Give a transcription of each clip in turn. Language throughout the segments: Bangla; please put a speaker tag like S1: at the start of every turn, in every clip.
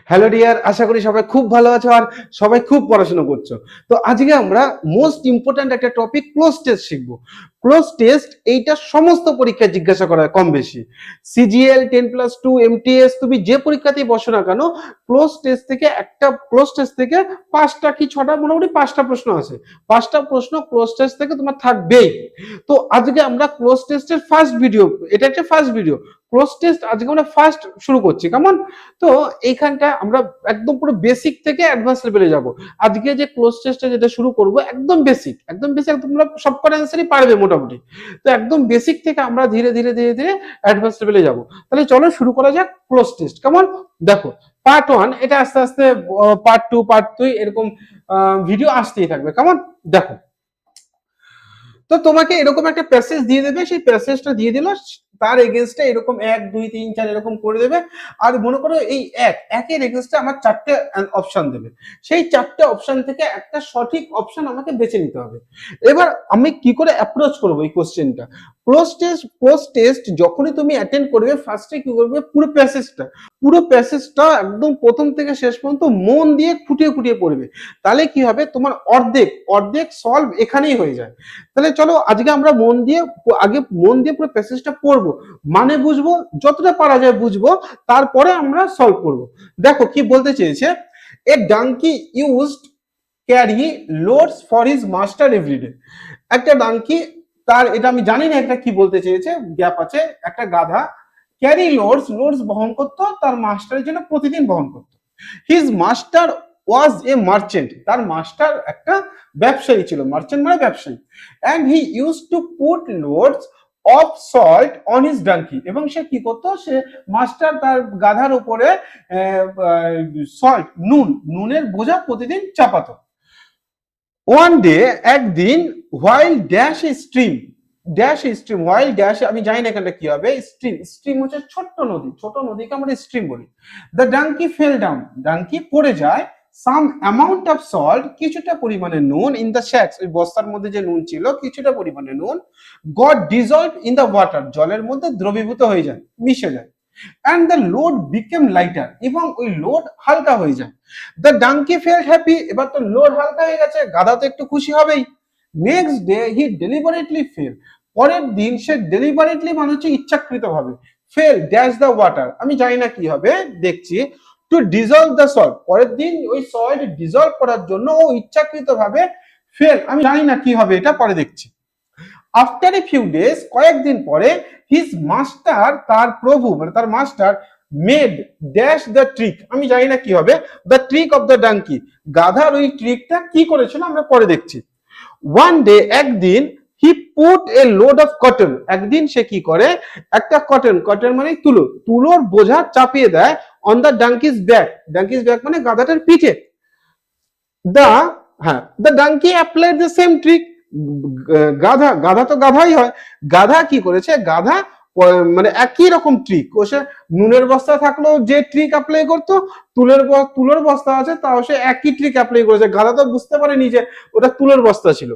S1: হ্যালো ডিয়ার, আশা করি সবাই খুব ভালো আছো আর সবাই খুব পড়াশোনা করছো। তো আজকে আমরা মোস্ট ইম্পর্ট্যান্ট একটা টপিক ক্লোজ টেস্ট শিখবো। ক্লোজ টেস্ট এইটা সমস্ত পরীক্ষায় জিজ্ঞাসা করা হয় কম বেশি। সিজিএল 10+2 এমটিএস তুমি যে পরীক্ষাতেই বসো না কেন, ক্লোজ টেস্ট থেকে 5টা কি 6টা মোটামুটি 5টা প্রশ্ন আছে। 5টা প্রশ্ন ক্লোজ টেস্ট থেকে তোমার থাকবেই। তো আজকে আমরা ক্লোজ টেস্টের ফার্স্ট ভিডিও, এটা একটা ফার্স্ট ভিডিও ক্লোজ টেস্ট আজকে আমরা ফার্স্ট শুরু করছি, কেমন? তো এইখানটা আমরা একদম পুরো বেসিক থেকে অ্যাডভান্স লেভেলে যাব। আজকে যে ক্লোজ টেস্টে যেটা শুরু করব একদম বেসিক, তোমরা সব কটা অ্যান্সারই পারবে মোটামুটি। তো একদম বেসিক থেকে আমরা ধীরে ধীরে ধীরে ধীরে অ্যাডভান্স লেভেলে যাব। তাহলে চলো শুরু করা যাক ক্লোজ টেস্ট, কেমন? দেখো, পার্ট 1 এটা আস্তে আস্তে পার্ট 2 পার্ট 3 এরকম ভিডিও আসতেই থাকবে, কেমন? দেখো, তো তোমাকে এরকম একটা প্যাসেজ দিয়ে দেবে, সেই প্যাসেজটা দিয়ে দিল, তার এগেইনস্টে এরকম 1 2 3 4 এরকম করে দেবে। আর মনে করো এই একের এগেইনস্টে আমার 4টে অপশন দেবে। সেই 4টে অপশন থেকে একটা সঠিক অপশন আমাকে বেছে নিতে হবে। এবার আমি কি করে অ্যাপ্রোচ করব এই কোশ্চেনটা? ক্লোজ টেস্ট যখনই তুমি অ্যাটেন্ড করবে, ফার্স্টে কি করবে, পুরো প্যাসেজটা একদম প্রথম থেকে শেষ পর্যন্ত মন দিয়ে খুঁটিয়ে খুঁটিয়ে পড়বে। তাহলে কি হবে, তোমার অর্ধেক সলভ এখানেই হয়ে যায়। তাহলে চলো আজকে আমরা মন দিয়ে পুরো প্যাসেজটা পড়বো, মানে বুঝবো, যতটা পারা যায় বুঝবো, তারপরে আমরা সলভ করব। দেখো কি বলতে চেয়েছে, a donkey used carry loads for his master everyday. একটা ডাঙ্কি, তার এটা আমি জানি না এটা কি বলতে চেয়েছে, গ্যাপ আছে, একটা গাধা ক্যারি লোডস বহন করতো, তার মাস্টারের জন্য প্রতিদিন বহন করতো। His master was a merchant, তার মাস্টার একটা ব্যবসায়ী ছিল, মার্চেন্ট মানে ব্যবসায়ী। And he use to put loads of salt on his donkey, এবং সে কি করতো, সে মাস্টার তার গাধার উপরে সল্ট নুনের বোঝা প্রতিদিন চাপাতো। ওয়ান ডে, একদিন, while dash stream while dash, আমি জানি না এখানটা কি হবে, স্ট্রিম হচ্ছে ছোট নদীকে আমরা স্ট্রিম বলি। The donkey fell down, donkey পড়ে যায়। সাম অ্যামাউন্ট অফ সল্ট, কিছুটা পরিমাণে নুন, ইন দ্য শ্যাক্স, ওই বস্তার মধ্যে যে নুন ছিল কিছুটা পরিমাণে নুন, goat dissolved in the water, জলের মধ্যে দ্রবীভূত হয়ে যায়, মিশে যায়। and the load became lighter, এবং ওই লোড হালকা হয়ে যায়। the donkey felt happy, এবার তো লোড হালকা হয়ে গেছে, গাধা তো একটু খুশি হবেই। next day he deliberately fell, পরের দিন সে ডেলিবারেটলি মানে হচ্ছে ইচ্ছাকৃতভাবে, ফেল ড্যাশ দ্য ওয়াটার, আমি জানি না কি হবে, দেখছি, টু ডিজলভ দ্য সল্ট, পরের দিন ওই সল্ট ডিজলভ করার জন্য ও ইচ্ছাকৃতভাবে ফেল, আমি জানি না কি হবে, এটা পরে দেখছি। আফটার এ ফিউ ডেজ, কয়েকদিন পরে, হিজ মাস্টার, তার প্রভু মানে তার master, made dash the trick, আমি জানি না কি হবে, the trick of the donkey, গাধার ওই ট্রিকটা কি করেছিল আমরা পরে দেখছি। ওয়ান ডে, একদিন, he put a load of cotton, একদিন সে কি করে, একটা কটন মানে তুলোর বোঝা চাপিয়ে দেয়, অন দ্য ডাঙ্কিস ব্যাক মানে গাধাটার পিঠে। The the donkey applied the same trick, গাধা তো গাধাই হয়, গাধা কি করেছে, গাধা মানে একই রকম ট্রিক, ও সে নুনের বস্তা থাকলেও যে ট্রিক অ্যাপ্লাই করতো, তুলোর বস্তা আছে তাও সে একই ট্রিক অ্যাপ্লাই করেছে, গাধা তো বুঝতে পারেনি যে ওটা তুলোর বস্তা ছিল।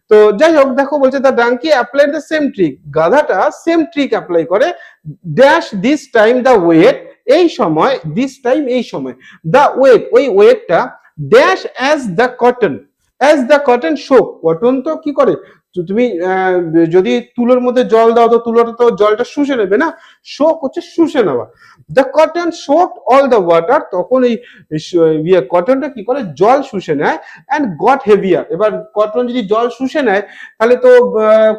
S1: তো যাই হোক, দেখো বলছে the donkey applied the same trick, গাধাটা সেম ট্রিক অ্যাপ্লাই করে, dash this time the weight, এই সময়, দ্য ওয়েট, ওই ওয়েটটা, dash as the cotton soak, cotton তো কি করে, তুমি যদি তুলোর মধ্যে জল দাও তো তুলোটা তো জলটা শুষে নেবে না, শোক হচ্ছে শুষে নেওয়া। দ্য কটন শোক অল দ্য ওয়াটার, তখন এই কটনটা কি করে, জল শুষে নেয়, অ্যান্ড গট হেভিয়ার, এবার কটন যদি জল শুষে নেয় তাহলে তো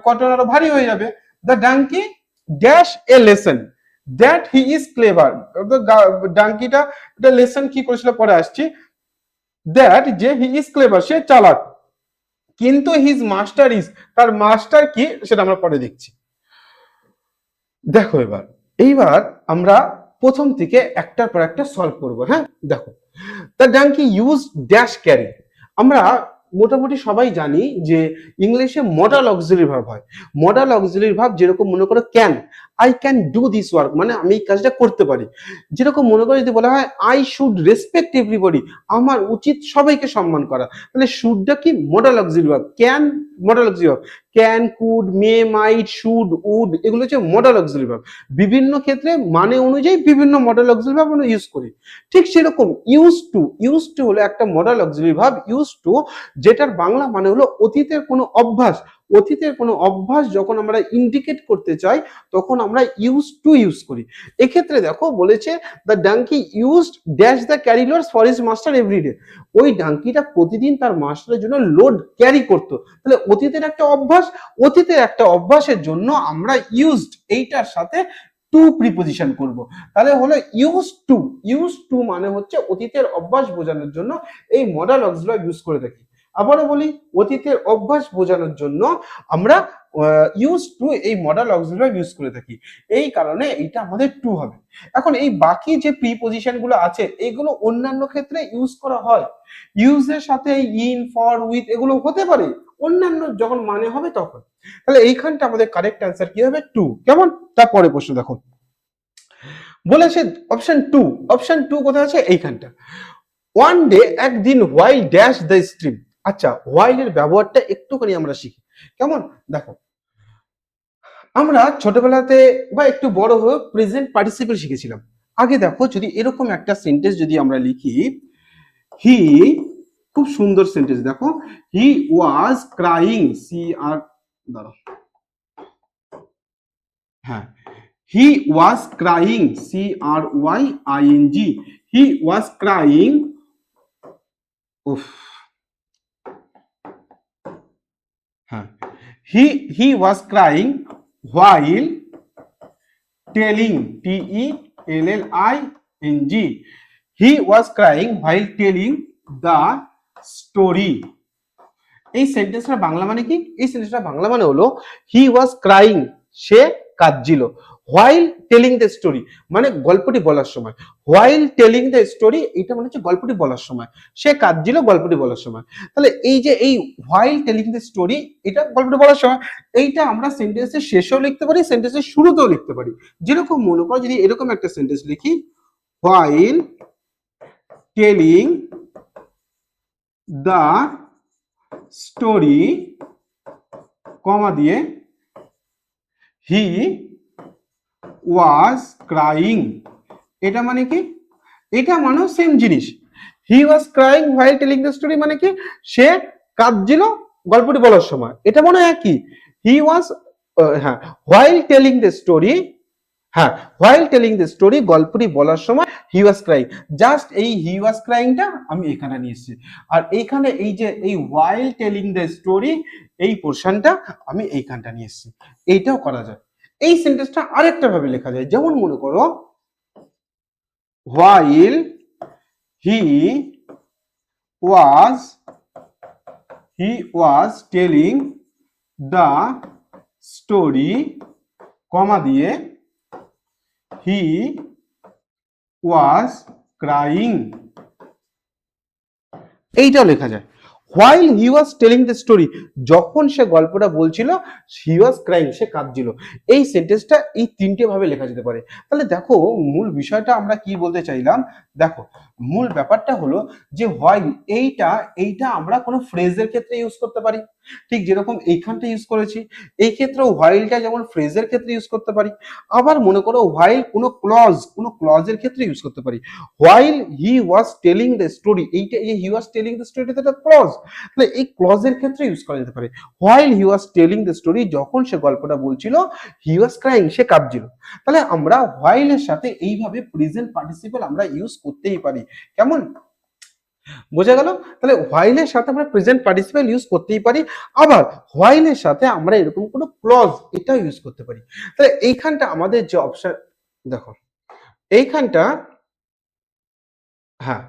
S1: কটন আরো ভারী হয়ে যাবে। The donkey dash a lesson that he is clever, ডাঙ্কিটা একটা লেসন কি করেছিল পরে আসছি, দ্যাট যে হি ইজ ক্লেভার, সে চালাক, কিন্তু হিজ মাস্টার ইজ, তার মাস্টার কি সেটা আমরা পরে দেখছি। দেখো এইবার আমরা প্রথম থেকে একটার পর একটা সলভ করব। হ্যাঁ, দেখো, the donkey use dash carry, আমরা মোটামুটি সবাই জানি যে ইংলিশে মডাল অক্সিলারি ভার্ব হয়। মডাল অক্সিলারি ভার্ব যেরকম মনে করো I can do this work, মানে আমি এই কাজটা করতে পারি। যেরকম মনে করো যদি বলা হয় আই শুড রেসপেক্ট এভরিবডি, আমার উচিত সবাইকে সম্মান করা, তাহলে শুডটা কি, modal auxiliary verb, can modal auxiliary verb, can, could, may, might, should, would, এগুলো হচ্ছে মডাল অক্সিলারি ভার্ব। বিভিন্ন ক্ষেত্রে মানে অনুযায়ী বিভিন্ন মডাল অক্সিলারি ভার্ব আমরা ইউজ করি। ঠিক সেরকম ইউজ টু হলো একটা modal auxiliary verb. Use to যেটার বাংলা মানে হলো অতীতের কোনো অভ্যাস। অতীতের কোনো অভ্যাস যখন আমরা ইন্ডিকেট করতে চাই তখন আমরা ইউজ টু ইউজ করি। এক্ষেত্রে দেখো বলেছে the donkey used dash the carry loads for his master everyday. ওই ডাঙ্কিটা প্রতিদিন তার মাস্টারের জন্য লোড ক্যারি করতো। তাহলে অতীতের একটা অভ্যাস, অতীতের একটা অভ্যাসের জন্য আমরা ইউজড এইটার সাথে টু প্রিপোজিশন করব। তাহলে হলো ইউজ টু মানে হচ্ছে অতীতের অভ্যাস বোঝানোর জন্য এই মডাল অক্সিলারি ইউজ করে থাকি। আবারও বলি, অতীতের অভ্যাস বোঝানোর জন্য আমরা ইউজ টু এই মডাল অক্সিলারি ইউজ করে থাকি। এই কারণে এইটা আমাদের টু হবে। এখন এই বাকি যে প্রিপোজিশন গুলো আছে এগুলো অন্যান্য ক্ষেত্রে ইউজ করা হয়। ইউজের সাথে ইন, ফর, উইথ এগুলো হতে পারে অন্যান্য যখন মানে হবে তখন। তাহলে এইখানটা আমাদের কারেক্ট অ্যান্সার কি হবে? টু। কেমন? তারপরে প্রশ্ন দেখো, বলেছে অপশন টু কোথায় আছে? এইখানটা। ওয়ান ডে, একদিন, হোয়াইল ড্যাশ দ্য স্ট্রিম। আচ্ছা, হোয়াইল এর ব্যবহারটা একটুখানি আমরা শিখি। কেমন? দেখো, আমরা ছোটবেলাতে বা একটু বড় হয়ে প্রেজেন্ট পার্টিসিপল শিখেছিলাম। আগে দেখো, যদি এরকম একটা সেন্টেন্স যদি আমরা লিখি, হি, খুব সুন্দর সেন্টেন্স দেখো, হি ওয়াজ ক্রাইং, সি আর, দাঁড়াও, হ্যাঁ, he was crying, C R Y I N G, he was crying, উফ, হ্যাঁ, he was crying while telling, T-E-L-L-I-N-G, he was crying while telling the story। এই সেন্টেন্সটা বাংলা মানে কি? এই সেন্টেন্সটা বাংলা মানে হলো হি ওয়াজ ক্রাইং, সে কাঁদছিল, হোয়াইল টেলিং দ্য স্টোরি মানে গল্পটি বলার সময়, হোয়াইল টেলিং দ্য স্টোরি এটা মানে হচ্ছে গল্পটি বলার সময়, সে কাঁদছিল গল্পটি বলার সময়। তাহলে এই যে এই হোয়াইল টেলিং দ্য স্টোরি এটা গল্পটি বলার সময়, এইটা আমরা সেন্টেন্সের শেষেও লিখতে পারি, সেন্টেন্সের শুরুতেও লিখতে পারি। যেরকম মনে করো যদি এরকম একটা সেন্টেন্স লিখি, হোয়াইল টেলিং দ্য স্টোরি, কমা দিয়ে, হি ওয়াজ ক্রাইং, এটা মানে কি? এটা মানে সেম জিনিস। He was crying while telling the story মানে কি? সে কাঁদছিল গল্পটি বলার সময়, এটা মনে হয় কি? হি ওয়াজ, হ্যাঁ, হোয়াইল টেলিং দ্য স্টোরি, হ্যাঁ, হোয়াইল টেলিং দ্য স্টোরি গল্পটি বলার সময় হি ওয়াজ ক্রাইং। জাস্ট এই হি ওয়াজ ক্রাইংটা আমি এখানে নিয়ে এসেছি, আর এইখানে এই যে এই হোয়াইল টেলিং দ্য স্টোরি এই পোর্শনটা আমি এইখানটা নিয়ে এসেছি। এইটাও করা যায়। এই সেন্টেন্সটা আরেকটা ভাবে লেখা যায়, যেমন মনে করো, while he was telling the story, কমা দিয়ে, he was crying, এইটাও লেখা যায়। while he was telling the story, যখন সে গল্পটা বলছিল, he was crying, সে কাঁদছিল। এই সেন্টেন্সটা এই তিনটে ভাবে লেখা যেতে পারে। তাহলে দেখো মূল বিষয়টা আমরা কি বলতে চাইলাম, দেখো মূল ব্যাপারটা হলো যে while এইটা আমরা কোনো ফ্রেজের ক্ষেত্রে ইউজ করতে পারি, ঠিক যেরকম এইখানটা ইউজ করেছি। এই ক্ষেত্রেও whileটা যেমন ফ্রেজের ক্ষেত্রে ইউজ করতে পারি। আবার মনে করো while কোনো ক্লজের ক্ষেত্রে ইউজ করতে পারি। while he was telling the story, এইটা এই he was telling the story এটা ক্লজ, তাহলে এই ক্লজের ক্ষেত্রে ইউজ করা যেতে পারে। while he was telling the story, যখন সে গল্পটা বলছিল, he was crying, সে কাঁদছিল। তাহলে আমরা while এর সাথে এইভাবে প্রেজেন্ট পার্টিসিপল আমরা ইউজ করতেই পারি। কেমন? বোঝা গেল? তাহলে while এর সাথে আমরা প্রেজেন্ট পার্টিসিপল ইউজ করতেই পারি, আবার while এর সাথে আমরা এরকম কোনো ক্লজ এটাও ইউজ করতে পারি। তাহলে এইখানটা আমাদের যে অপশন, দেখো এইখানটা, হ্যাঁ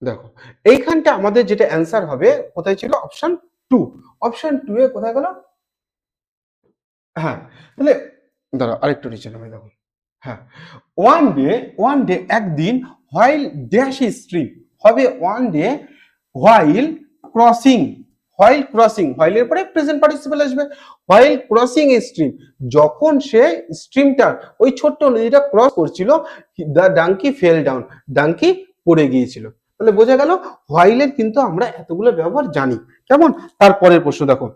S1: দেখো এইখানটা আমাদের যেটা অ্যান্সার হবে কোথায় ছিল? Option two. অপশন টু এ কোথায় গেল? হ্যাঁ, তাহলে দাঁড়াও আরেকটু নিচে নামে, দেখো, হ্যাঁ, ওয়ান ডে একদিন, হোয়াইল ড্যাশ স্ট্রিম হবে ওয়ান ডে, হোয়াইল ক্রসিং, হোয়াইলের পরে প্রেজেন্ট পার্টিসিপল আসবে, হোয়াইল ক্রসিং এ স্ট্রিম, যখন সে স্ট্রিমটা ওই ছোট্ট নদীটা ক্রস করছিল, the donkey fell down, donkey পড়ে গিয়েছিল। তাহলে বোঝা গেল হোয়াইলের কিন্তু আমরা এতগুলো ব্যবহার জানি। কেমন? তারপরের প্রশ্ন দেখো,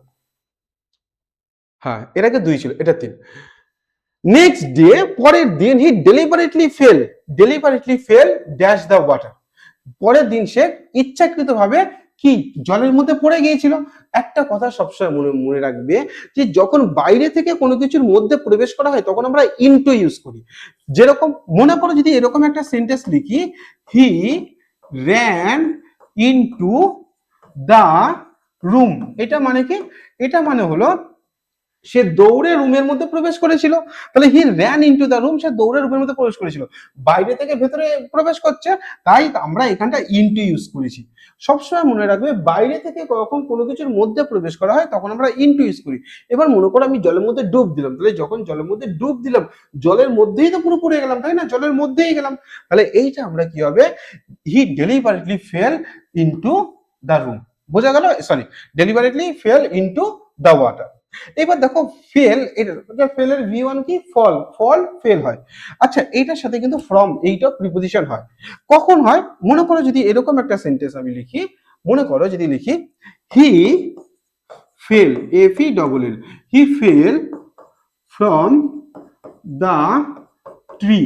S1: হ্যাঁ, এর আগে 2 ছিল, এটা 3। নেক্সট ডে, পরের দিন, he deliberately fell dash the water. পরের দিন সে ইচ্ছাকৃতভাবে কি জলের মধ্যে পড়ে গিয়েছিল। একটা কথা সবসময় মনে মনে রাখবে, যে যখন বাইরে থেকে কোনো কিছুর মধ্যে প্রবেশ করা হয় তখন আমরা ইনটু ইউজ করি। যেরকম মনে করো যদি এরকম একটা সেন্টেন্স লিখি, he ran into the room. এটা মানে কি? এটা মানে হলো সে দৌড়ে রুমের মধ্যে প্রবেশ করেছিল। তাহলে he ran into the room, সে দৌড়ে রুমের মধ্যে প্রবেশ করেছিল। বাইরে থেকে ভেতরে প্রবেশ করছে, তাই আমরা এখানটা ইনটু ইউজ করেছি। সবসময় মনে রাখবে, বাইরে থেকে কখন কোনো কিছুর মধ্যে প্রবেশ করা হয় তখন আমরা ইনটু ইউজ করি। এবার মনে করো আমি জলের মধ্যে ডুব দিলাম, তাহলে যখন জলের মধ্যে ডুব দিলাম, জলের মধ্যেই তো পুরো পড়ে গেলাম, তাই না? জলের মধ্যেই গেলাম। তাহলে এইটা আমরা কি হবে, he deliberately fell into the room. বোঝা গেল? Sorry, deliberately fell into the water. এবার দেখো ফেল, ফেলের ভি1 কি? ফল। ফল ফেল হয়। আচ্ছা, এইটার সাথে কিন্তু ফ্রম এইটা প্রিপজিশন হয়। কখন হয়? মনে করো যদি এরকম একটা সেন্টেন্স আমি লিখি, মনে করো যদি লিখি, he fell, F E double L, he fell from the tree.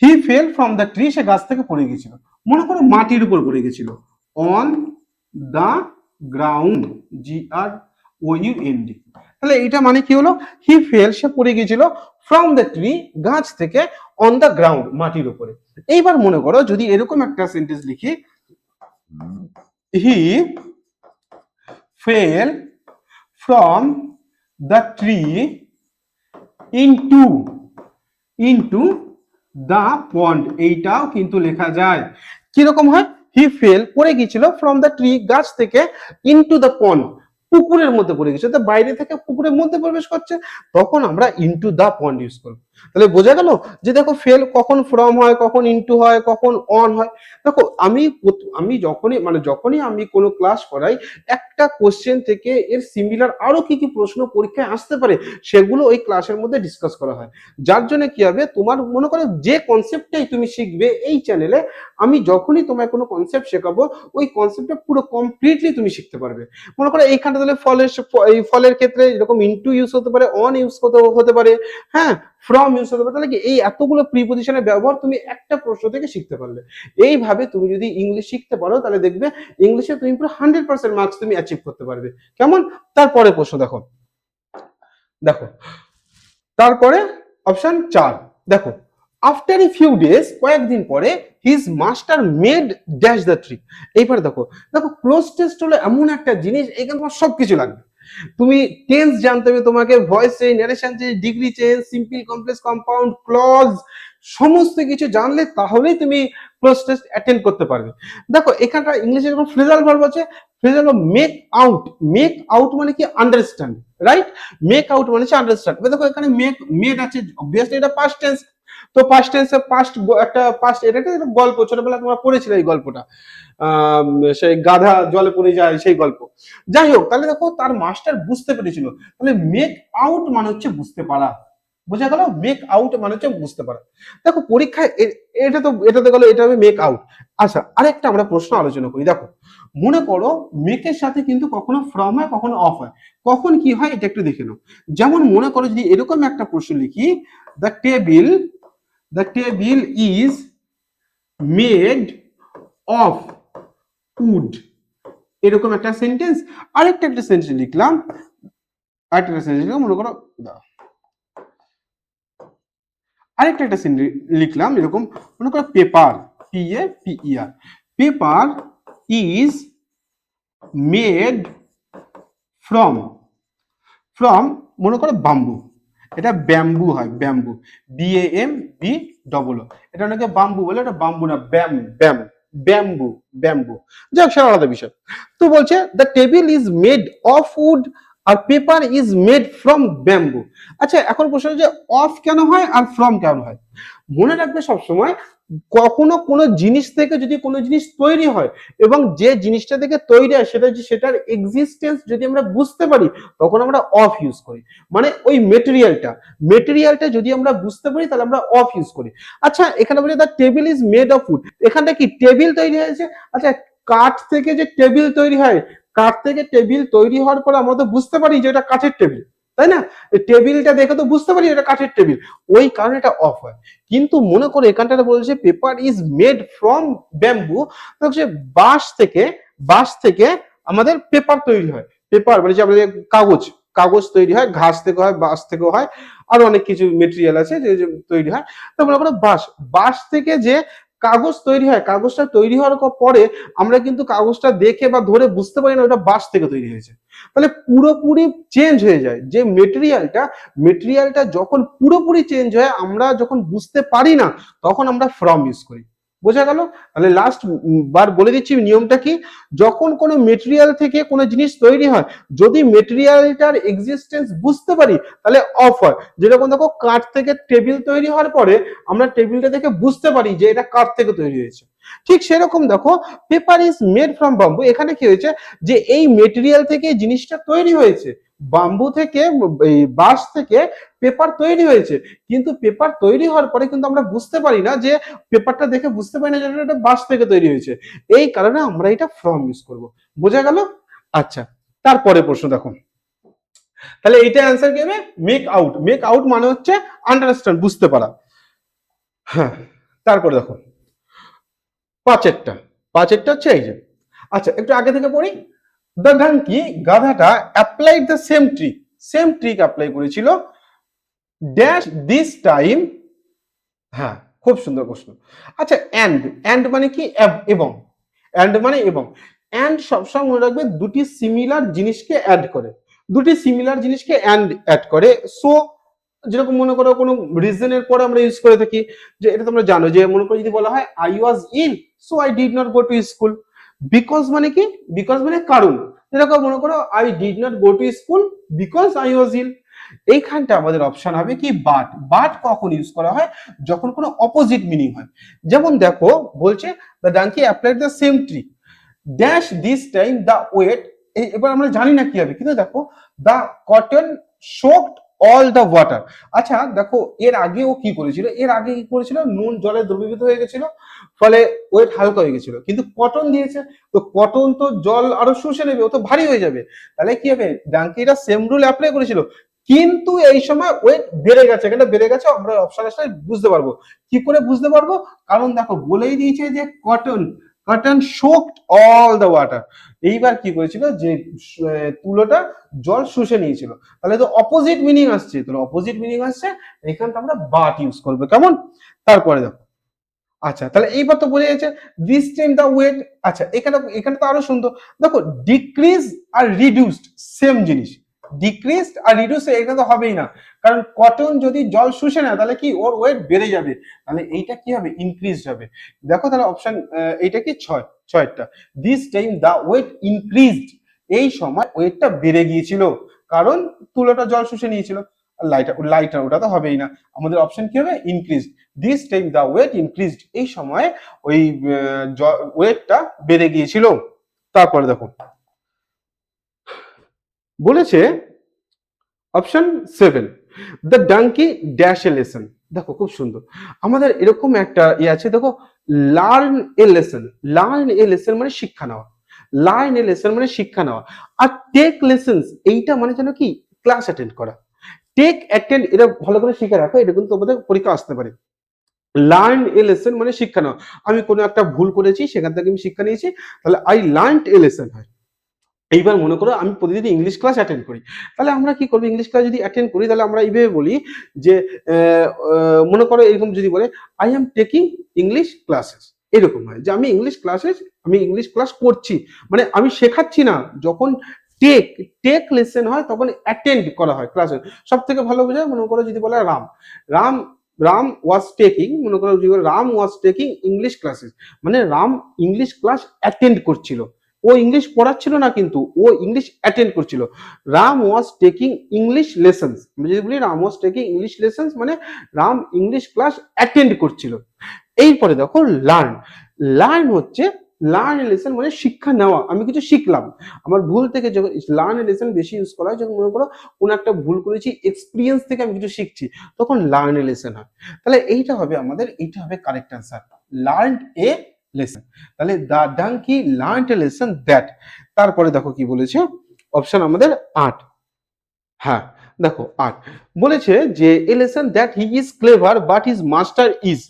S1: He fell from the tree, সে গাছ থেকে পড়ে গেছিল। মনে করো মাটির উপর পড়ে গেছিল, অন দা গ্রাউন্ড, GROUND। তাহলে এটা মানে কি হলো? হি ফেল, সে পড়ে গিয়েছিল, ফ্রম দ্য ট্রি, গাছ থেকে, অন দ্য গ্রাউন্ড, মাটির উপরে। এইবার মনে করো যদি এরকম একটা সেন্টেন্স লিখি, he fell from the tree into the pond. এইটাও কিন্তু লেখা যায়। কিরকম হয়? হি ফেল, পড়ে গিয়েছিল, ফ্রম দ্য ট্রি, গাছ থেকে, ইনটু দ্য পন্ড, পুকুরের মধ্যে পড়ে গেছে। তো বাইরে থেকে পুকুরের মধ্যে প্রবেশ করছে, তখন আমরা ইনটু দা পন্ড ইউজ করব। তাহলে বোঝা গেল যে দেখো ফেল কখন ফ্রম হয়, কখন ইনটু হয়, কখন অন হয়। দেখো আমি যখনই আমি কোনো ক্লাস করাই, একটা কোশ্চেন থেকে এর সিমিলার আরো কি কি প্রশ্ন পরীক্ষায় আসতে পারে সেগুলো ওই ক্লাসের মধ্যে ডিসকাস করা হয়। যার জন্য কি হবে, তোমার মনে করো যে কনসেপ্টটাই তুমি শিখবে এই চ্যানেলে, আমি যখনই তোমায় কোনো কনসেপ্ট শেখাবো, ওই কনসেপ্টটা পুরো কমপ্লিটলি তুমি শিখতে পারবে। মনে করো এইখানটা তাহলে এই ফলের ক্ষেত্রে এরকম ইনটু ইউজ হতে পারে, অন ইউজ হতে পারে, হ্যাঁ, ফ্রম ইউজ হতে পারে। তাহলে কি এই এতগুলো প্রিপজিশনের ব্যবহার তুমি একটা প্রশ্ন থেকে শিখতে পারলে। এইভাবে তুমি যদি ইংলিশ শিখতে পারো, তাহলে দেখবে ইংলিশে তুমি পুরো 100% মার্কস তুমি অ্যাচিভ করতে পারবে। কেমন? তারপরে প্রশ্ন দেখো, দেখো তারপরে অপশন 4 দেখো, আফটার এ ফিউ ডেজ, কয়েকদিন পরে, his master made dash the tree. এইবার দেখো, ক্লোজ টেস্ট হলো এমন একটা জিনিস, এখানে তোমার সবকিছু লাগবে। তুমি টেন্স জানতে হবে, তোমাকে voice change, narration change, degree change, simple, complex, compound, clause, সমস্ত কিছু জানলে তাহলেই তুমি ক্লোজ টেস্ট অ্যাটেন্ড করতে পারবে। দেখো এখানটা ইংলিশে যখন ফ্রেজাল ভার্ব আছে, phrasal make out. Make out মানে কি? Understand, right? মেক আউট মানে হচ্ছে আন্ডারস্ট্যান্ড। দেখো এখানে মেড আছে, অবভিয়াসলি এটা পাস্ট টেন্স। তো পাস্ট টেন্সে এটা একটা গল্প, ছোটবেলা তোমরা পড়েছিলে এই গল্পটা, সেই গাধা জলে পড়ে যায় সেই গল্প। যাই হোক, তাহলে দেখো তার মাস্টার বুঝতে পেরেছিল। তাহলে মেক আউট মানে হচ্ছে বুঝতে পারা। বোঝা গেল? মেক আউট মানে হচ্ছে বুঝতে পারা। দেখো পরীক্ষায় এটা তো গেল, এটা হবে মেক আউট। আচ্ছা, আরেকটা আমরা প্রশ্ন আলোচনা করি। দেখো মনে করো মেকের সাথে কিন্তু কখনো ফ্রম হয়, কখনো অফ হয়। কখন কি হয় এটা একটু দেখে নাও। যেমন মনে করো যদি এরকম একটা প্রশ্ন লিখি, the table is made of would. এরকম একটা সেন্টেন্স। আরেকটা সেন্টেন্স লিখলাম, মনে করো আরেকটা সেন্টেন্স লিখলাম এরকম, মনে করো paper, PAPER, paper is made from মনে করো বাম্বু। এটা ব্যাম্বু হয়, ব্যাম্বু, BAMBOO। এটা অনেকে বাম্বু বলে, এটা বাম্বু না, ব্যাম্বু, ব্যাম্বু। যাক, সেটা আলাদা বিষয়। তো বলছে the table is made of wood আর paper is made from bamboo. আচ্ছা, এখন প্রশ্ন যে অফ কেন হয় আর ফ্রম কেন হয়? মনে রাখবে সবসময়, কখনো কোনো জিনিস থেকে যদি কোনো জিনিস তৈরি হয় এবং যে জিনিসটা থেকে তৈরি হয় সেটার এক্সিস্টেন্স যদি আমরা বুঝতে পারি, তখন আমরা অফ ইউজ করি। মানে ওই মেটেরিয়ালটা যদি আমরা বুঝতে পারি, তাহলে আমরা অফ ইউজ করি। আচ্ছা, এখানে বলে the table is made of would, এখানটা কি টেবিল তৈরি হয়েছে? আচ্ছা, কাঠ থেকে যে টেবিল তৈরি হয়, কাঠ থেকে টেবিল তৈরি হওয়ার পরে আমরা তো বুঝতে পারি যে এটা কাঠের টেবিল, তাই না? টেবিলটা দেখে তো বুঝতে পারি এটা কাঠের টেবিল, ওই কারণে এটা অফ হয়। কিন্তু মনে করো এখানটাতে বলছে paper is made from bamboo, হচ্ছে বাঁশ থেকে আমাদের পেপার তৈরি হয়। পেপার মানে যে আমাদের কাগজ, কাগজ তৈরি হয়, ঘাস থেকে হয়, বাঁশ থেকে হয়, আরো অনেক কিছু মেটেরিয়াল আছে যে তৈরি হয়। তো মনে করো বাঁশ থেকে যে কাগজ তৈরি হয়, কাগজটা তৈরি হওয়ার পরে আমরা কিন্তু কাগজটা দেখে বা ধরে বুঝতে পারি না ওটা বাঁশ থেকে তৈরি হয়েছে। তাহলে পুরোপুরি চেঞ্জ হয়ে যায় যে মেটেরিয়ালটা যখন পুরোপুরি চেঞ্জ হয়, আমরা যখন বুঝতে পারি না, তখন আমরা ফ্রম ইউজ করি। বোঝা গেল? তাহলে লাস্ট বার বলে দিচ্ছি নিয়মটা কি। যখন কোনো মেটেরিয়াল থেকে কোনো জিনিস তৈরি হয়, যদি মেটেরিয়ালটার এক্সিস্টেন্স বুঝতে পারি তাহলে অফ হয়। যেরকম দেখো কাঠ থেকে টেবিল তৈরি হওয়ার পরে আমরা টেবিলটা দেখে বুঝতে পারি যে এটা কাঠ থেকে তৈরি হয়েছে। ঠিক সেরকম দেখো paper is made from bamboo, এখানে কি হয়েছে যে এই মেটেরিয়াল থেকে জিনিসটা তৈরি হয়েছে, বাম্বু থেকে, এই বাঁশ থেকে পেপার তৈরি হয়েছে। কিন্তু পেপার তৈরি হওয়ার পরে কিন্তু আমরা বুঝতে পারি না যে, পেপারটা দেখে বুঝতে পারি না যে এটা বাঁশ থেকে তৈরি হয়েছে। এই কারণে আমরা এটা ফ্রম ইউজ করব। বোঝা গেল? আচ্ছা, তারপরে প্রশ্ন দেখো। তাহলে এইটা অ্যান্সার কি হবে? মেক আউট মানে হচ্ছে আন্ডারস্ট্যান্ড, বুঝতে পারা। হ্যাঁ, তারপরে দেখো পাঁচেরটা হচ্ছে এই যে, আচ্ছা একটু আগে থেকে পড়ি। দ্য ডাঙ্কি, গাধাটা, applied the same trick apply করেছিল, ড্যাশ দিস টাইম। হ্যাঁ, খুব সুন্দর প্রশ্ন। আচ্ছা, এন্ড মানে কি? এবং। এন্ড মানে এবং। এন্ড সবসময় মনে রাখবে দুটি সিমিলার জিনিসকে অ্যাড করে, অ্যাড করে। সো যেরকম মনে করো কোনো রিজনের পরে আমরা ইউজ করে থাকি, যে এটা তোমরা জানো, যে মনে করো যদি বলা হয় I was ill so I did not go to school. Because মানে কি? বিকজ মানে কারণ। যেরকম মনে করো I did not go to school because I was ill. এইখানটা আমাদের অপশন হবে কি? বাট কখন ইউজ করা হয়? যখন কোনো অপোজিট মিনিং হয়। যেমন দেখো বলছে the donkey applied the same trick, dash this time the weight. এবার আমরা জানি না কি হবে, কিন্তু দেখো the cotton soaked all the water. আচ্ছা দেখো এর আগে ও কি করেছিল, নুন জলে দ্রবীভূত হয়ে গেছিল, ফলে ওয়েট হালকা হয়ে গেছিল। কিন্তু কটন দিয়েছে, তো কটন তো জল আরো শুষে নেবে, ও তো ভারী হয়ে যাবে। তাহলে কি হবে? ডাঙ্কিটা সেম রুল অ্যাপ্লাই করেছিল, কিন্তু এই সময় ওয়েট বেড়ে গেছে। এখানে বেড়ে গেছে, আমরা অপশন আসলে বুঝতে পারবো। কি করে বুঝতে পারবো? কারণ দেখো বলেই দিয়েছে যে cotton soaked all the water. এইবার কি করেছিল, যে তুলোটা জল শুষে নিয়েছিল। তাহলে তো অপোজিট মিনিং আসছে, এখানটা আমরা বাট ইউজ করবো। কেমন? তারপরে দেখো, আচ্ছা তাহলে এইবার তো বোঝা যাচ্ছে দিস টাইম দা ওয়েট। আচ্ছা এখানে তো আরো সুন্দর। দেখো ডিক্রিজ আর রিডিউসড সেম জিনিস, ডিক্রিজড আর রিডিউস এটা তো হবেই না, কারণ কটন যদি জল শুষে না তাহলে কি ওর ওয়েট বেড়ে যাবে, তাহলে এইটা কি হবে? ইনক্রিজড হবে। দেখো তাহলে অপশন এইটা কি? ছয়টা। This time the weight increased, এই সময় ওয়েটটা বেড়ে গিয়েছিল, কারণ তুলোটা জল শুষে নিয়েছিল। লাইটার ওটা তো হবেই না, আমাদের অপশন কি হবে? Increase. This time the weight increased, এই সময় ওই ওয়েটটা বেড়ে গিয়েছিল। তারপরে দেখো বলেছে option 7, the donkey dash a lesson. দেখো খুব সুন্দর, আমাদের এরকম একটা আছে, দেখো লার্ন এ লেসন। মানে শিক্ষা নেওয়া, আর টেক লেসন্স এইটা মানে যেন কি? ক্লাস অ্যাটেন্ড করা। টেক অ্যাটেন্ড এটা ভালো করে শিখে রাখো, এটা কিন্তু তোমাদের পরীক্ষা আসতে পারে। লার্ন এ লেসন মানে শিক্ষা নেওয়া, আমি কোনো একটা ভুল করেছি সেখান থেকে আমি শিক্ষা নিয়েছি, তাহলে আই লার্নড এ লেসন হয়। এইবার মনে করো আমি প্রতিদিন ইংলিশ ক্লাস অ্যাটেন্ড করি, তাহলে আমরা কি করবো? ইংলিশ ক্লাস যদি অ্যাটেন্ড করি তাহলে আমরা এইভাবে বলি যে মনে করো এরকম যদি বলে I am taking English classes, এরকম হয় যে আমি ইংলিশ ক্লাস করছি, মানে আমি শেখাচ্ছি না। যখন টেক লেসন হয় তখন অ্যাটেন্ড করা হয় ক্লাসে। সব থেকে ভালো বোঝায় মনে করো যদি বলে রাম রাম ওয়াজ টেকিং, মনে করো রাম ওয়াজ টেকিং ইংলিশ ক্লাসেস, মানে রাম ইংলিশ ক্লাস অ্যাটেন্ড করছিল, ও ইংলিশ পড়াচ্ছিল না, কিন্তু ও ইংলিশ অ্যাটেন্ড করছিল। রাম ওয়াজ টেকিং ইংলিশ লেসন্স, যদি বলি রাম ওয়াজ টেকিং ইংলিশ লেসন্স মানে রাম ইংলিশ ক্লাস অ্যাটেন্ড করছিল। এইপরে দেখো লার্ন হচ্ছে লার্ন লেসন মানে শিক্ষা নেওয়া, আমি কিছু শিখলাম আমার ভুল থেকে। যখন লার্ন লেসন বেশি ইউজ করা হয় যখন মনে করো কোন একটা ভুল করেছি, এক্সপিরিয়েন্স থেকে আমি কিছু শিখছি, তখন লার্ন লেসন হয়। তাহলে এইটা হবে আমাদের, এইটা হবে correct answer, learn a lesson. তাহলে the donkey learned a lesson that. তারপরে দেখো কি বলেছে, অপশন আমাদের 8। হ্যাঁ, দেখো 8 বলেছে যে এ lesson that he is clever but his master is.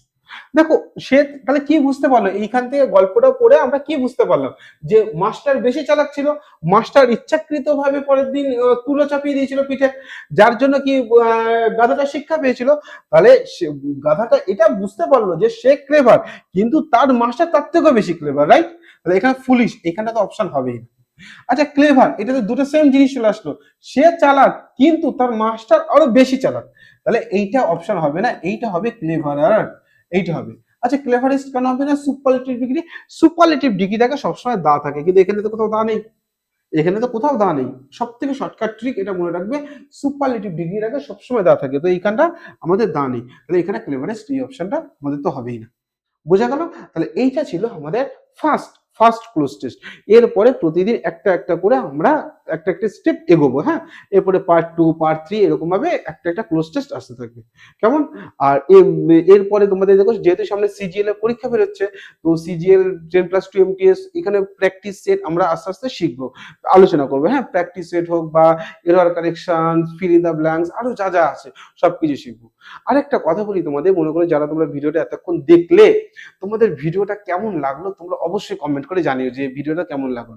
S1: দেখো সে তাহলে কি বুঝতে পারলো এইখান থেকে গল্পটা পড়ে আমরা কি বুঝতে পারলাম, যে মাস্টার বেশি চালাক ছিল, মাস্টার ইচ্ছাকৃত ভাবে পরের দিন তুলো চাপিয়ে দিয়েছিল পিঠে, যার জন্য কি গাধাটা শিক্ষা পেয়েছিল। তাহলে গাধাটা এটা বুঝতে পারলো যে সে ক্লেভার, কিন্তু তার মাস্টার তার থেকেও বেশি ক্লেভার, রাইট? তাহলে এখানে ফুলিশ, এখানে তো অপশন হবেই না। আচ্ছা ক্লেভার, এটা তো দুটো সেম জিনিস চলে আসলো, সে চালাক কিন্তু তার মাস্টার আরো বেশি চালাক, তাহলে এইটা অপশন হবে না, এইটা হবে ক্লেভারার, এইটা হবে। আচ্ছা ক্লেভারেস্ট কেন হবে না? সুপারলেটিভ ডিগ্রি, সুপারলেটিভ ডিগ্রিটাকে সবসময় দা থাকে, কিন্তু এখানে তো কোথাও দা নেই, এখানে তো কোথাও দা নেই। সব থেকে শর্টকাট ট্রিক এটা মনে রাখবে, সুপারলেটিভ ডিগ্রিটাকে সবসময় দা থাকে, তো এইখানটা আমাদের দা নেই, তাহলে এখানে ক্লেভারেস্ট এই অপশনটা আমাদের তো হবেই না। বোঝা গেল? তাহলে এইটা ছিল আমাদের ফার্স্ট ফার্স্ট ক্লোজ টেস্ট। এরপরে প্রতিদিন একটা একটা করে আমরা একটা একটা স্টেপ এগোবো, হ্যাঁ? এরপরে পার্ট 2 পার্ট 3 এরকম ভাবে একটা একটা ক্লোজ টেস্ট আসতে থাকবে। কেমন? আর এরপরে তোমাদের দেখো যেহেতু সামনে সিজিএল এর পরীক্ষা বেরোচ্ছে, তো সিজিএল 10+2 এমটিএস এখানে প্র্যাকটিস সেট আমরা আস্তে আস্তে শিখবো, আলোচনা করবো, হ্যাঁ? প্র্যাকটিস সেট হোক বা error correction, fill in the blanks, আরো যা যা আছে সবকিছু শিখবো। আরেকটা কথা বলি তোমাদের, মনে করে যারা তোমরা ভিডিওটা এতক্ষণ দেখলে, তোমাদের ভিডিওটা কেমন লাগলো তোমরা অবশ্যই কমেন্ট করে জানিও যে ভিডিওটা কেমন লাগলো।